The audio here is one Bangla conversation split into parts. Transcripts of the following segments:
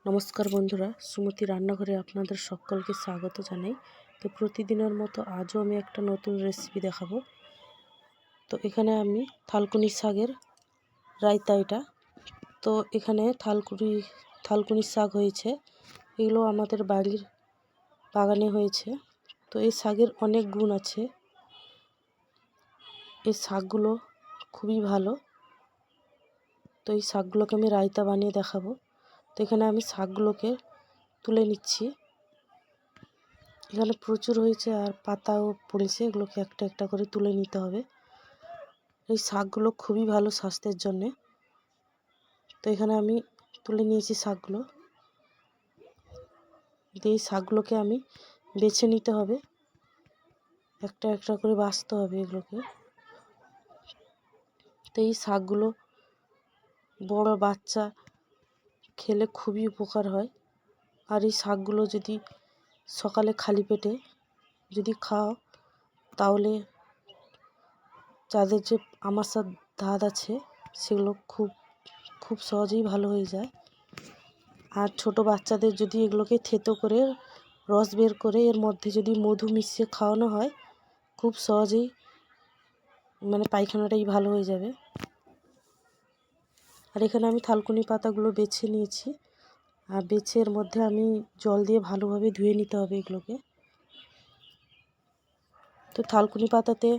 নমস্কার বন্ধুরা, সুমতি রান্নাঘরে আপনাদের সকলকে স্বাগত জানাই। তো প্রতিদিনের মতো আজও আমি একটা নতুন রেসিপি দেখাবো। তো এখানে আমি থালকুনি শাকের রায়তা এটা। তো এখানে থালকুনি শাক হয়েছে, এগুলো আমাদের বাড়ির বাগানে হয়েছে। তো এই শাকের অনেক গুণ আছে, এই শাকগুলো খুবই ভালো। তো এই শাকগুলোকে আমি রায়তা বানিয়ে দেখাবো। তো এখানে আমি শাকগুলোকে তুলে নিচ্ছি। এখানে প্রচুর হয়েছে আর পাতাও পড়েছে, এগুলোকে একটা একটা করে তুলে নিতে হবে। এই শাকগুলো খুবই ভালো স্বাস্থ্যের জন্যে। তো এখানে আমি তুলে নিয়েছি শাকগুলো। এই শাকগুলোকে আমি বেছে নিতে হবে, একটা একটা করে বাছতে হবে এগুলোকে। তো এই শাকগুলো বড় বাচ্চা খেলে খুবই উপকার হয়। আর এই শাকগুলো যদি সকালে খালি পেটে যদি খাও, তাহলে যাদের যে আমাশার দাঁত আছে সেগুলো খুব সহজেই ভালো হয়ে যায়। আর ছোট বাচ্চাদের যদি এগুলোকে থেতো করে রস বের করে এর মধ্যে যদি মধু মিশিয়ে খাওয়ানো হয়, খুব সহজেই পায়খানাটাই ভালো হয়ে যাবে। আর এখানে আমি থালকুনি পাতাগুলো বেছে নিয়েছি, আর বেছে এর মধ্যে আমি জল দিয়ে ভালোভাবে ধুয়ে নিতে হবে এগুলোকে। তো থালকুনি পাতাতে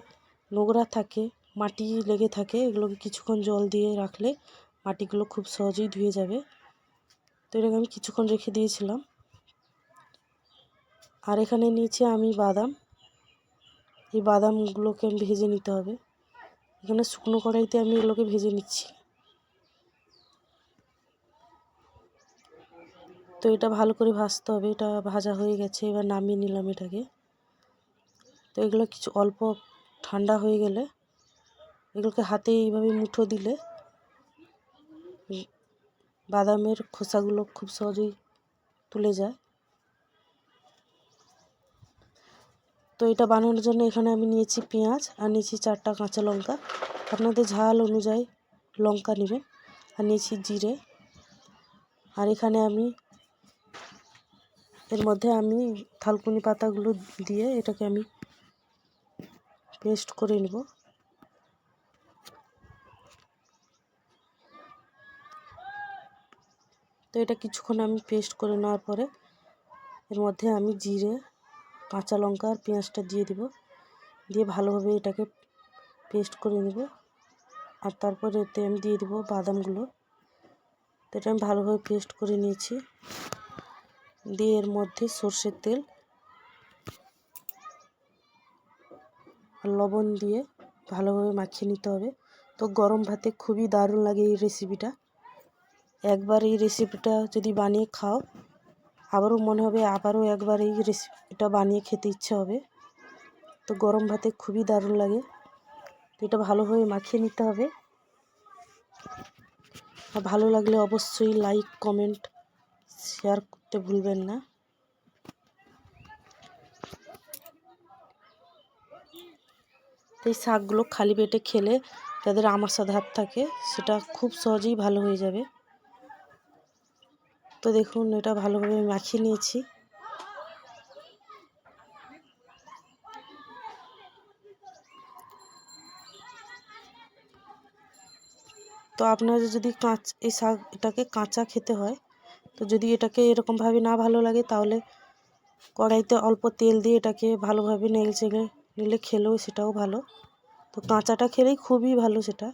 নোংরা থাকে, মাটি লেগে থাকে, এগুলোকে কিছুক্ষণ জল দিয়ে রাখলে মাটিগুলো খুব সহজেই ধুয়ে যাবে। তো এটাকে আমি কিছুক্ষণ রেখে দিয়েছিলাম। আর এখানে নিয়েছি আমি বাদাম, এই বাদামগুলোকে আমি ভেজে নিতে হবে। এখানে শুকনো কড়াইতে আমি এগুলোকে ভেজে নিচ্ছি। তো এটা ভালো করে ভাজতে হবে। এটা ভাজা হয়ে গেছে, এবার নামিয়ে নিলাম এটাকে। তো এগুলো কিছু অল্প ঠান্ডা হয়ে গেলে এগুলোকে হাতে এইভাবে মুঠো দিলে বাদামের খোসাগুলো খুব সহজেই তুলে যায়। তো এটা বানানোর জন্য এখানে আমি নিয়েছি পেঁয়াজ আর নিয়েছি 4টা কাঁচা লঙ্কা, আপনাদের ঝাল অনুযায়ী লঙ্কা নেবেন। আর নিয়েছি জিরে। আর এখানে আমি এর মধ্যে আমি থালকুনি পাতাগুলো দিয়ে এটাকে আমি পেস্ট করে নেব। তো এটা কিছুক্ষণ আমি পেস্ট করে নেওয়ার পরে এর মধ্যে আমি জিরে, কাঁচা লঙ্কা আর পেঁয়াজটা দিয়ে দিব, দিয়ে ভালোভাবে এটাকে পেস্ট করে নেব। আর তারপরে এতে আমি দিয়ে দেবো বাদামগুলো। তো এটা আমি ভালোভাবে পেস্ট করে নিয়েছি, দিয়ে এর মধ্যে সর্ষের তেল আর লবণ দিয়ে ভালোভাবে মাখিয়ে নিতে হবে। তো গরম ভাতে খুবই দারুণ লাগে এই রেসিপিটা। একবার এই রেসিপিটা যদি বানিয়ে খাও, আবারও মনে হবে আবারও একবার এই রেসিপিটা বানিয়ে খেতে ইচ্ছে হবে। তো গরম ভাতে খুবই দারুণ লাগে। তো এটা ভালোভাবে মাখিয়ে নিতে হবে। আর ভালো লাগলে অবশ্যই লাইক, কমেন্ট, শেয়ার করতে ভুলবেন না। এই শাকগুলো খালি পেটে খেলে যাদের আমাশা দাঁত থাকে সেটা খুব সহজেই ভালো হয়ে যাবে। তো দেখুন এটা ভালোভাবে মাখিয়ে নিয়েছি। তো আপনাদের যদি এই এটাকে কাঁচা খেতে হয়, তো যদি এটাকে এরকমভাবে না ভালো লাগে, তাহলে কড়াইতে অল্প তেল দিয়ে এটাকে ভালোভাবে নেড়ে চেড়ে নিলে খেলেও সেটাও ভালো। তো কাঁচাটা খেলেই খুবই ভালো সেটা।